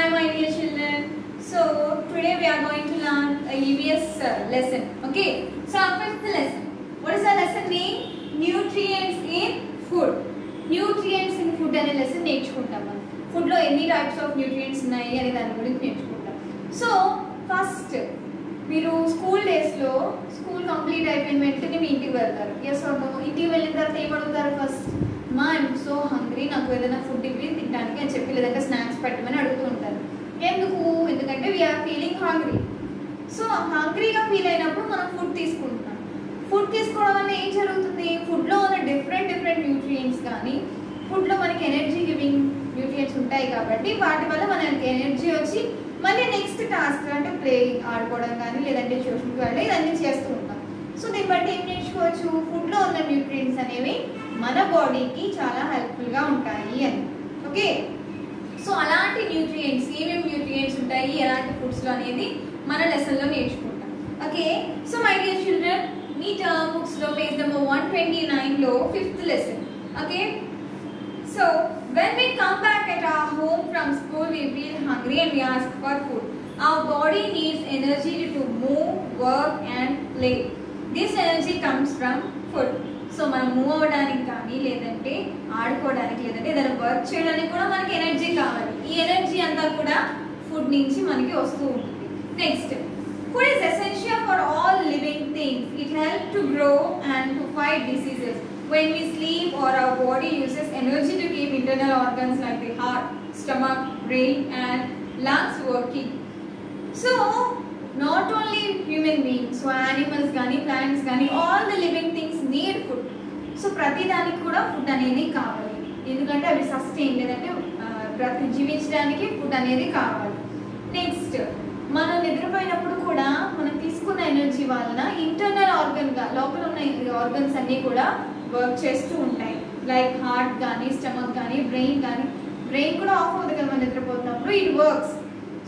Hi my dear children. So today we are going to learn a EVS lesson. Okay. So our fifth lesson. What is our lesson name? Nutrients in food. Nutrients in food అనే lesson నేర్చుకుంటాం మనం. Food లో ఎన్ని types of nutrients ఉన్నాయి అనే దాని గురించి నేర్చుకుంటాం. So first మీరు స్కూల్ డేస్ లో స్కూల్ కంప్లీట్ అయిపోయిన వెంటనే మీ ఇంటికి వెళ్తారు. Yes or no? ఇంటికి వెళ్ళిన తర్వాత ఏం అడుగుతారు ఫస్ట్? మా ఐఎమ్ సో హంగ్రీ, నాకు ఏదైనా ఫుడ్ ఇవ్వి తినడానికి అని చెప్పి లేదంటే స్నాక్స్ పెట్టమని అడుగుతూ ఉంటారు. ఎందుకంటే వీఆర్ ఫీలింగ్ హంగ్రీ. సో హంగ్రీగా ఫీల్ అయినప్పుడు మనం ఫుడ్ తీసుకుంటున్నాం. ఫుడ్ తీసుకోవడం వల్ల ఏం జరుగుతుంది? ఫుడ్లో ఉన్న డిఫరెంట్ న్యూట్రియంట్స్ కానీ ఫుడ్లో మనకి ఎనర్జీ గివింగ్ న్యూట్రియంట్స్ ఉంటాయి కాబట్టి వాటి వల్ల మనకి ఎనర్జీ వచ్చి మళ్ళీ నెక్స్ట్ టాస్క్ అంటే ప్లేయింగ్ ఆడుకోవడం కానీ లేదంటే ట్యూషన్కి వెళ్ళి ఇవన్నీ చేస్తూ ఉంటాం. సో దీన్ని బట్టి ఏం నేర్చుకోవచ్చు? ఫుడ్లో ఉన్న న్యూట్రియంట్స్ అనేవి మన బాడీకి చాలా హెల్ప్ఫుల్గా ఉంటాయి అని. ఓకే, సో అలాంటి న్యూట్రియంట్స్ ఏమేమి న్యూట్రియంట్స్ ఉంటాయి ఎలాంటి ఫుడ్స్లో అనేది మన లెసన్లో నేర్చుకుంటాం. Okay, so my dear children, మీ టర్మ్ బుక్స్లో పేజ్ నెంబర్ 129లో fifth lesson. Okay, so when we come back at our home from school, we feel hungry and we ask for food. Our body needs energy to move, work and play. This energy comes from food. So మనం move అవ్వడానికి కానీ లేదంటే ఆడుకోవడానికి లేదంటే ఏదైనా work చేయడానికి కూడా మనకి ఎనర్జీ కావాలి. ఈ ఎనర్జీ అంతా కూడా ఫుడ్ నుంచి మనకి వస్తూ ఉంటుంది. Next, food is essential for all living things. It help to grow and to fight diseases. When we sleep or our body uses energy to keep internal organs like the heart, stomach, brain and lungs working. So not only human beings, so animals gani, plants gani, all the living things need food. So ప్రతి దానికి కూడా food అనేది కావాలి. ఎందుకంటే అవి sustain లేదంటే ప్రతి జీవించడానికి ఫుడ్ అనేది కావాలి. నెక్స్ట్, మనం నిద్రపోయినప్పుడు కూడా మనం తీసుకున్న ఎనర్జీ వలన ఇంటర్నల్ ఆర్గన్గా లోపల ఉన్న ఆర్గన్స్ అన్నీ కూడా వర్క్ చేస్తూ ఉంటాయి. లైక్ హార్ట్ కానీ స్టమక్ కానీ బ్రెయిన్ కానీ. బ్రెయిన్ కూడా ఆఫ్ అవుతుంది కదా మనం నిద్రపోతున్నప్పుడు, it works.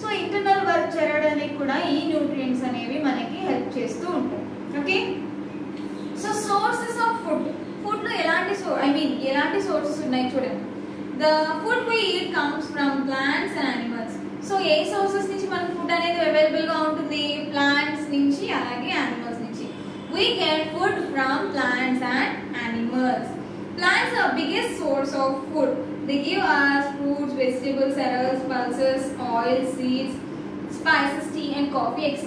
So internal work జరగడానికి కూడా ఈ న్యూట్రియంట్స్ అనేవి మనకి హెల్ప్ చేస్తూ ఉంటాయి. Okay, so sources of food. ఫుడ్లో ఎలాంటి సోర్సెస్ ఉన్నాయి చూడండి. The food we eat comes from plants and animals. So ఏ సోర్సెస్ నుంచి మనకు ఫుడ్ అనేది అవైలబుల్గా ఉంటుంది? ప్లాంట్స్ నుంచి అలాగే యానిమల్స్ నుంచి. We get food from plants and animals. Plants are biggest source of food. They give us fruits, vegetables, cereals, pulses, oil, seeds, spices, tea and coffee, etc.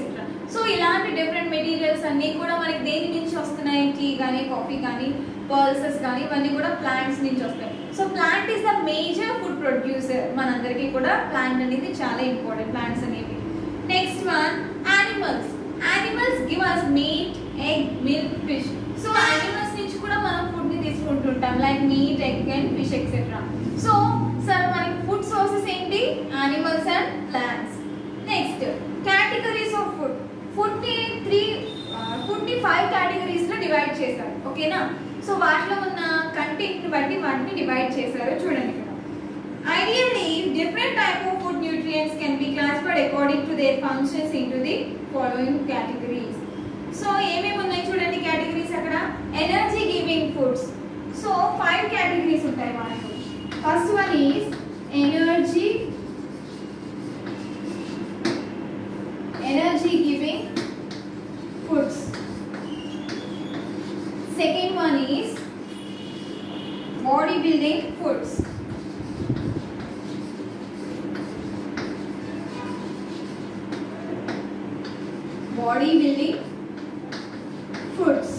So ఇలాంటి different materials అన్నీ కూడా మనకి దేని నుంచి వస్తున్నాయి? Tea కానీ coffee కానీ pulses కానీ ఇవన్నీ కూడా ప్లాంట్స్ నుంచి వస్తాయి. So plant is the major food producer. మనందరికీ కూడా ప్లాంట్ అనేది చాలా ఇంపార్టెంట్, ప్లాంట్స్ అనేవి. Next one, animals. Animals give us meat, egg, milk, fish. So animals నుంచి కూడా మనం ఫుడ్ ని తీసుకుంటుంటాం, like meat, egg and fish etcetera. So sir మనకి ఫుడ్ సోర్సెస్ ఏంటి? Animals and plants. Next, categories of food. Food ని 5 categories లో divide చేశారు. ఓకేనా? సో వాటిలో ఉన్న కంటెంట్ ని బట్టి వాటిని డివైడ్ చేశారు. చూడండి ఇక్కడ. Ideally, different type of food nutrients can be classified according to their functions into the following categories. So ఏమేమి ఉన్నాయి చూడండి కేటగిరీస్ అక్కడ. Energy giving foods. So 5 categories ఉంటాయి మనకు. First one is energy giving foods. Second one is body building foods. Body building foods.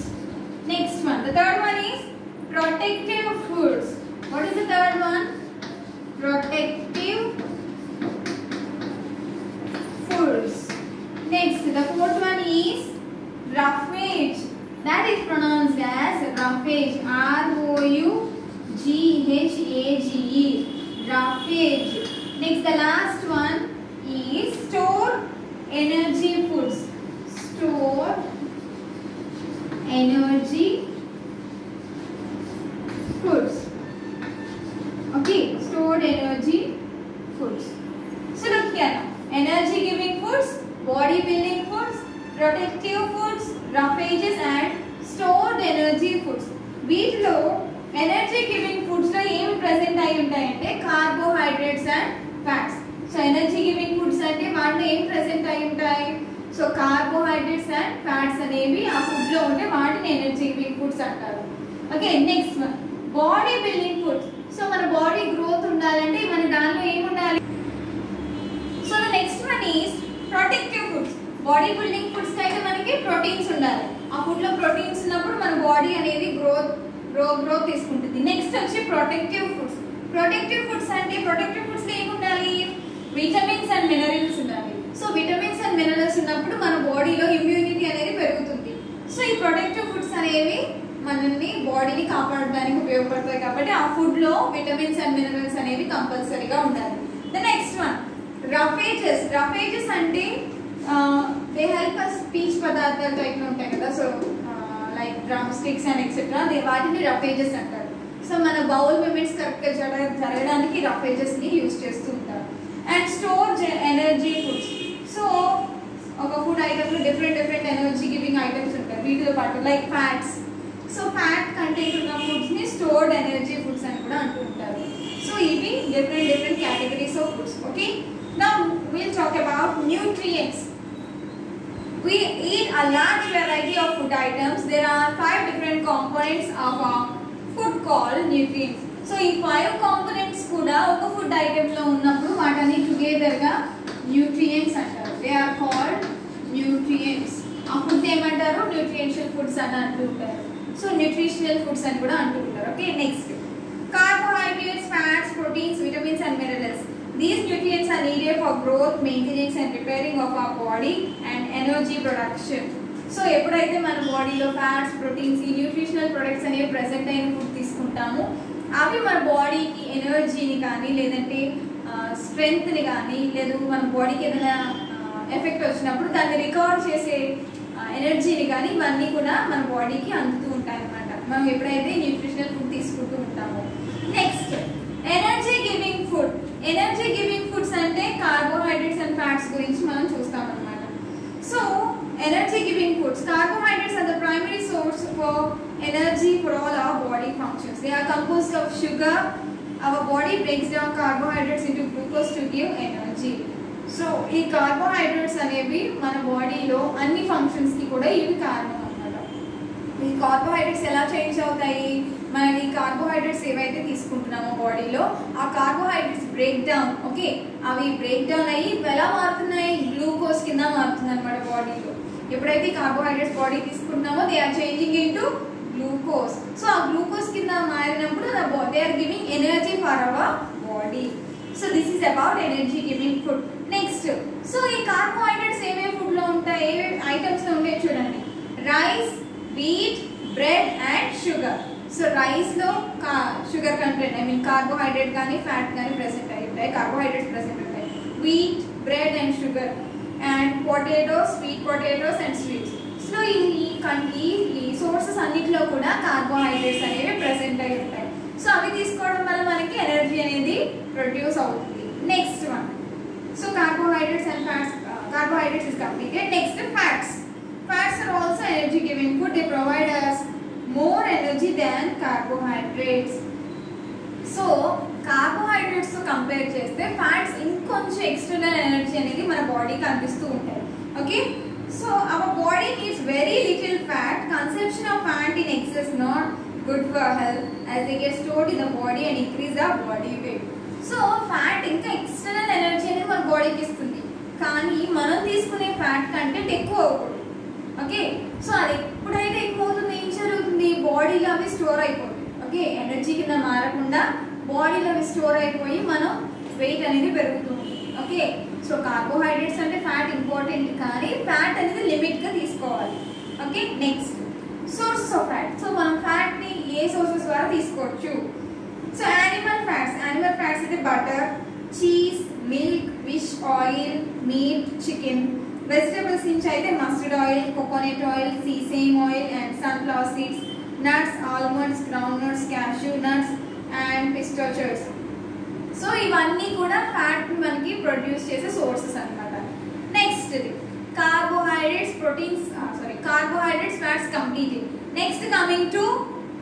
Next one, the third one is protective foods. What is the third one? Protective foods. Next, the fourth one is roughage. That is pronounced as roughage. R-O-U-G-H-A-G-E. Roughage. Next, the last one is stored energy foods. Stored energy foods. Okay, stored energy foods. So look here now. Energy giving foods, body building foods, protective foods, roughages and stored energy foods. వీటిలో energy giving foods లో ఏమి present అయి ఉంటాయంటే carbohydrates and fats. So energy giving foods అంటే వాటిలో ఏం present అయి ఉంటాయి? సో కార్బోహైడ్రేట్స్ అండ్ ఫ్యాట్స్ అనేవి ఆ ఫుడ్ లో ఉంటే వాటిని ఎనర్జీ గివింగ్ ఫుడ్స్ అంటారు. Okay, next one body building foods. So మన బాడీ గ్రోత్ ఉండాలంటే మన దానిలో ఏముండాలి? So the next one is protective foods. Body building foods అయితే మనకి ప్రోటీన్స్ ఉండాలి. ఆ ఫుడ్ లో ప్రోటీన్స్ ఉన్నప్పుడు మన బాడీ అనేది గ్రోత్ తీసుకుంటుంది. నెక్స్ట్ వచ్చి ప్రొటెక్టివ్ ఫుడ్స్. ప్రొటెక్టివ్ ఫుడ్స్ అంటే ప్రొటెక్టివ్ ఫుడ్స్ లో ఏముండాలి? విటమిన్స్ అండ్ మినరల్స్ ఉండాలి. సో విటమిన్స్ అండ్ మినరల్స్ ఉన్నప్పుడు మన బాడీలో ఇమ్యూనిటీ అనేది పెరుగుతుంది. సో ఈ ప్రొటెక్టివ్ ఫుడ్స్ అనేవి మనల్ని బాడీని కాపాడడానికి ఉపయోగపడతాయి కాబట్టి ఆ ఫుడ్ లో విటమిన్స్ అండ్ మినరల్స్ అనేవి కంపల్సరీగా ఉండాలి. The next one roughages. Roughages అంటే దే హెల్ప్ అస్ పీచు పదార్థాలు టైప్ ఉంటాయి కదా. So like drum sticks and etcetera, వాటిని రఫేజెస్ అంటారు. సో మన బౌల్ మూమెంట్స్ కరెక్ట్గా జరగడానికి రఫేజెస్ ని యూజ్ చేస్తూ ఉంటారు. And store energy foods. So ఒక ఫుడ్ ఐటమ్ లో డిఫరెంట్ ఎనర్జీ గివింగ్ ఐటమ్స్ ఉంటాయి వీటితో పాటు, like fats. So fat content ఉన్న ఫుడ్స్ ని స్టోర్డ్ ఎనర్జీ ఫుడ్స్ అని కూడా అంటూ ఉంటారు. సో ఇవి different categories of foods. Okay, now we'll talk about nutrients. We eat a large variety of food items. There are 5 different components of a food called nutrients. So ఈ 5 components కూడా ఒక food item లో ఉన్నప్పుడు వాటిని together గా nutrients అంటారు. They are called nutrients. ఆ food ఏమంటారు? న్యూట్రియంషియల్ ఫుడ్స్ అని అంటూ ఉంటారు. సో న్యూట్రిషనల్ ఫుడ్స్ అని కూడా అంటూ ఉంటారు. Okay, next carbohydrates, fats, proteins, vitamins and minerals. These nutrients are needed for growth, maintenance and repairing of our body and energy production. So ఎప్పుడైతే మన బాడీలో ఫ్యాట్స్, ప్రోటీన్స్, ఈ న్యూట్రిషనల్ ప్రొడక్ట్స్ అనేవి present అయిన ఫుడ్ తీసుకుంటామో అవి మన బాడీకి ఎనర్జీని కానీ లేదంటే స్ట్రెంగ్త్ని కానీ లేదు మన బాడీకి ఏదైనా ఎఫెక్ట్ వచ్చినప్పుడు దాన్ని రికవర్ చేసే ఎనర్జీని కానీ ఇవన్నీ కూడా మన బాడీకి అందుతూ ఉంటాయి అన్నమాట మనం ఎప్పుడైతే న్యూట్రిషనల్ ఫుడ్ తీసుకుంటూ ఉంటామో. Next energy giving food. Energy giving foods అంటే కార్బోహైడ్రేట్స్ అండ్ ఫ్యాట్స్ గురించి మనం చూస్తాం అన్నమాట. So energy giving foods, carbohydrates are the primary source for energy for all our body functions. They are composed of sugar. Our body breaks down carbohydrates into glucose to give energy. So ఈ carbohydrates అనేవి మన బాడీలో అన్ని functions కి కూడా ఇవి కారణం అన్నమాట. ఈ కార్బోహైడ్రేట్స్ ఎలా చేంజ్ అవుతాయి? మనం ఈ కార్బోహైడ్రేట్స్ ఏవైతే తీసుకుంటున్నామో బాడీలో ఆ కార్బోహైడ్రేట్స్ బ్రేక్ డౌన్, ఓకే, అవి బ్రేక్ డౌన్ అయ్యి ఎలా మారుతున్నాయి? గ్లూకోజ్ కింద మారుతుంది అనమాట బాడీలో. ఎప్పుడైతే కార్బోహైడ్రేట్స్ బాడీ తీసుకుంటున్నామో they are changing into glucose. So ఆ గ్లూకోజ్ కింద మారినప్పుడు they are giving energy for our body. So this is about energy giving food. Next, so ఈ కార్బోహైడ్రేట్స్ ఏమేమి ఫుడ్ లో ఉంటాయి, ఏమేమి ఐటమ్స్ లో ఉంటాయి చూడండి. Rice, wheat, bread and sugar. So rice లో sugar content, I mean carbohydrate కానీ ఫ్యాట్ కానీ ప్రెసెంట్ అయి ఉంటాయి, కార్బోహైడ్రేట్స్ ప్రెసెంట్ ఉంటాయి. Wheat, bread and sugar and potatoes, sweet potatoes and sweets. So ఈ సోర్సెస్ అన్నిటిలో కూడా కార్బోహైడ్రేట్స్ అనేవి ప్రెసెంట్ అయి ఉంటాయి. సో అవి తీసుకోవడం వల్ల మనకి ఎనర్జీ అనేది ప్రొడ్యూస్ అవుతుంది. Next one, so carbohydrates and fats, carbohydrates is completed. Next, fats. Fats are also energy giving food. They provide us more energy than carbohydrates. So carbohydrates తో కంపేర్ చేస్తే ఫ్యాట్స్ ఇంకొంచెం external energy అనేది మన బాడీకి అందిస్తూ ఉంటాయి. Okay, so our body needs very little fat. Consumption of fat in excess not good for health as they get stored in the body and increase our body weight. So fat ఇంకా external energy అనేది మన బాడీకి ఇస్తుంది, కానీ మనం తీసుకునే fat content ఎక్కువ అవ్వకూడదు. ఓకే, సో అది ఎప్పుడైతే ఎక్కువ అవుతుంది ఏం జరుగుతుంది? బాడీలో అవి స్టోర్ అయిపోతుంది. ఓకే, ఎనర్జీ కింద మారకుండా బాడీలో అవి స్టోర్ అయిపోయి మనం వెయిట్ అనేది పెరుగుతుంది. ఓకే, సో కార్బోహైడ్రేట్స్ అంటే ఫ్యాట్ ఇంపార్టెంట్, కానీ ఫ్యాట్ అనేది లిమిట్గా తీసుకోవాలి. Okay, next sources of fat. So మనం ఫ్యాట్ని ఏ సోర్సెస్ ద్వారా తీసుకోవచ్చు? సో యానిమల్ ఫ్యాట్స్ అయితే butter, cheese, milk, fish oil, meat, chicken. Vegetables నుంచి అయితే mustard oil, coconut oil, sesame oil and sunflower seeds, nuts, almonds, ground nuts, cashew nuts and pistachios. So ఇవన్నీ కూడా ఫ్యాట్ మనకి produce చేసే sources అన్నమాట. Next carbohydrates, carbohydrates, fats completed. Next coming to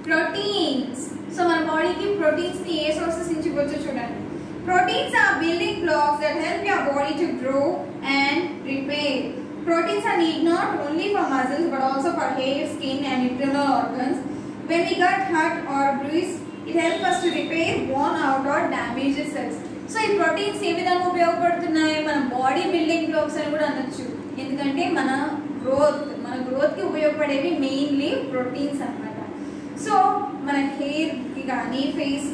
proteins. So మన బాడీకి proteins ని ఏ sources నుంచి వచ్చో చూడండి. Proteins are building blocks that help your body to grow and repair. Proteins are needed not only for muscles but also for hair, skin and internal organs. When we got hurt or bruised, it helps us to repair worn out or damaged cells. So ఈ proteins ఏ విధంగా ఉపయోగపడుతున్నాయి? మన body building blocks అని కూడా అనొచ్చు. ఎందుకంటే మన గ్రోత్కి ఉపయోగపడేవి మెయిన్లీ ప్రోటీన్స్ అన్నమాట. సో మన హెయిర్కి కానీ ఫేస్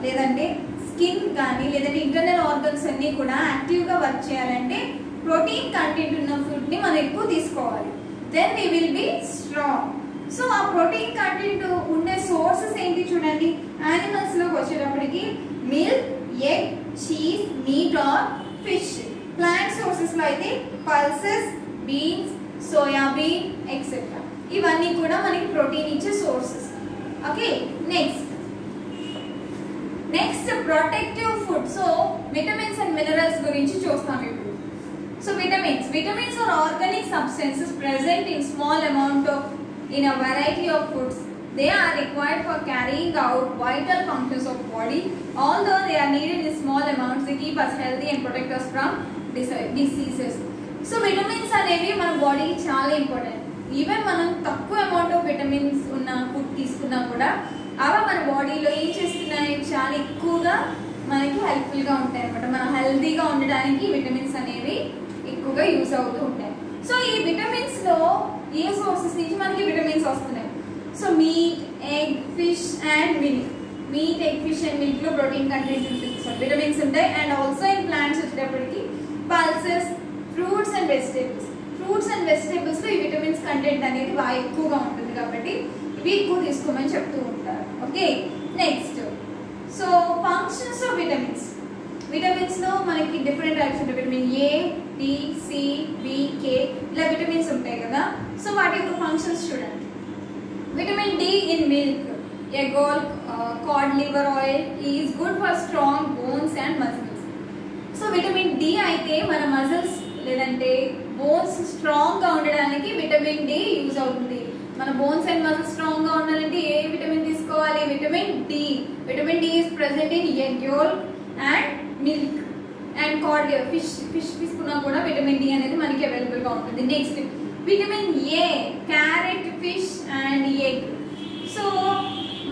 లేదంటే స్కిన్ కానీ లేదంటే ఇంటర్నల్ ఆర్గన్స్ అన్నీ కూడా యాక్టివ్గా వర్క్ చేయాలంటే ప్రోటీన్ కంటెంట్ ఉన్న ఫుడ్ని మనం ఎక్కువ తీసుకోవాలి. Then we will be strong. So ఆ ప్రోటీన్ కంటెంట్ ఉండే సోర్సెస్ ఏంటి చూడండి. యానిమల్స్లోకి వచ్చేటప్పటికి milk, egg, cheese, meat or fish. Plant సోర్సెస్లో అయితే పల్సెస్, బీన్స్, సోయాబీన్ ఎక్సెట్రా. ఇవన్నీ కూడా మనకి ప్రోటీన్ ఇచ్చే sources. Okay, next protective food. So vitamins and minerals గురించి చూస్తాం ఇప్పుడు. So vitamins are organic substances present in small amount in a variety of foods. They are required for carrying out vital functions of body. Although they are needed in small amounts, they keep us healthy and protect us from diseases. So vitamins అనేవి మన బాడీకి చాలా important. Even మనం తక్కువ amount of vitamins ఉన్న food తీసుకున్నా కూడా అవి మన బాడీలో ఏం చేస్తున్నాయి, చాలా ఎక్కువగా మనకి హెల్ప్ఫుల్గా ఉంటాయి అన్నమాట. మనం హెల్తీగా ఉండడానికి విటమిన్స్ అనేవి ఎక్కువగా యూజ్ అవుతూ ఉంటాయి. సో ఈ విటమిన్స్లో ఏ సోర్సెస్ నుంచి మనకి విటమిన్స్ వస్తున్నాయి? So meat, egg, fish and milk. Meat, egg, fish and మిల్క్లో ప్రోటీన్ కంటెంట్ ఉంటుంది, సో విటమిన్స్ ఉంటాయి. అండ్ ఆల్సో ఇన్ ప్లాంట్స్ వచ్చేటప్పటికి pulses, fruits and vegetables. Fruits and వెజిటేబుల్స్లో ఈ విటమిన్స్ కంటెంట్ అనేది బాగా ఎక్కువగా ఉంటుంది కాబట్టి ఇవి ఎక్కువ తీసుకోమని చెప్తూ ఉంటారు. Okay, next so functions of విటమిన్స్లో మనకి డిఫరెంట్ టైప్స్ ఉంటాయి. Vitamin A, D, C, B, K ఇలా విటమిన్స్ ఉంటాయి కదా. సో వాటి యొక్క ఫంక్షన్స్ చూడండి. Vitamin D in milk, egg or cod liver oil is good for strong bones and muscles. So vitamin D అయితే మన మజిల్స్ లేదంటే బోన్స్ స్ట్రాంగ్గా ఉండడానికి విటమిన్ డి యూజ్ అవుతుంది. మన బోన్స్ అండ్ మజిల్స్ స్ట్రాంగ్గా ఉండాలంటే ఏ విటమిన్ తీసుకోవాలి? Vitamin D. Vitamin D is present in egg yolk and milk and cod liver. Fish తీసుకున్నా కూడా విటమిన్ డి అనేది మనకి అవైలబుల్గా ఉంటుంది. Next vitamin A, carrot, fish and egg. So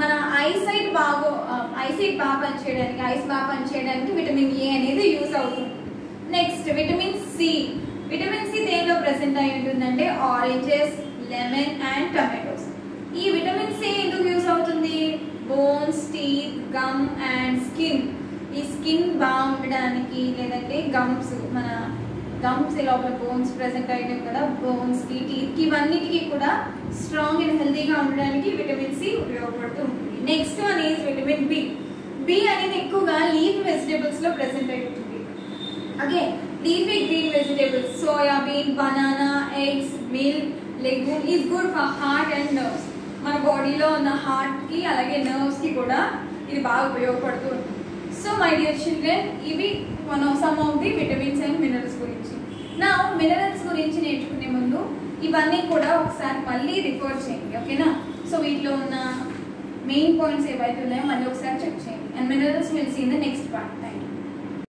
మన ఐసైట్ బాగా పనిచేయడానికి విటమిన్ ఏ అనేది యూజ్ అవుతుంది. Next vitamin C. Vitamin C దేనిలో ప్రెసెంట్ అయి ఉంటుందంటే ఆరెంజెస్, లెమన్ అండ్ టమాటోస్. ఈ విటమిన్ సి ఎందుకు యూజ్ అవుతుంది? Bones, teeth, gum and skin. ఈ స్కిన్ బాగుండడానికి లేదంటే మన గమ్స్ లోపల బోన్స్ ప్రెసెంట్ అయినాయి కదా, బోన్స్కి, టీత్కి ఇవన్నిటికీ కూడా స్ట్రాంగ్ అండ్ హెల్తీగా ఉండడానికి విటమిన్ సి ఉపయోగపడుతూ ఉంటుంది. Next one is vitamin B. B అనేది ఎక్కువగా లీఫ్ వెజిటేబుల్స్లో ప్రెసెంట్ అయి ఉంటుంది. Okay, leafy green vegetables, soybean, banana, eggs, milk, legume is good for heart and nerves. మన బాడీలో ఉన్న హార్ట్కి అలాగే నర్వ్స్కి కూడా ఇది బాగా ఉపయోగపడుతూ ఉంటుంది. సో మై డియర్ చిల్డ్రన్, ఇవి some of the vitamins and minerals గురించి. నా మినరల్స్ గురించి నేర్చుకునే ముందు ఇవన్నీ కూడా ఒకసారి మళ్ళీ రిఫర్ చేయండి, ఓకేనా? సో వీటిలో ఉన్న మెయిన్ పాయింట్స్ ఏవైతే ఉన్నాయో మళ్ళీ ఒకసారి చెక్ చేయండి. And minerals will see in the next part. Thank you.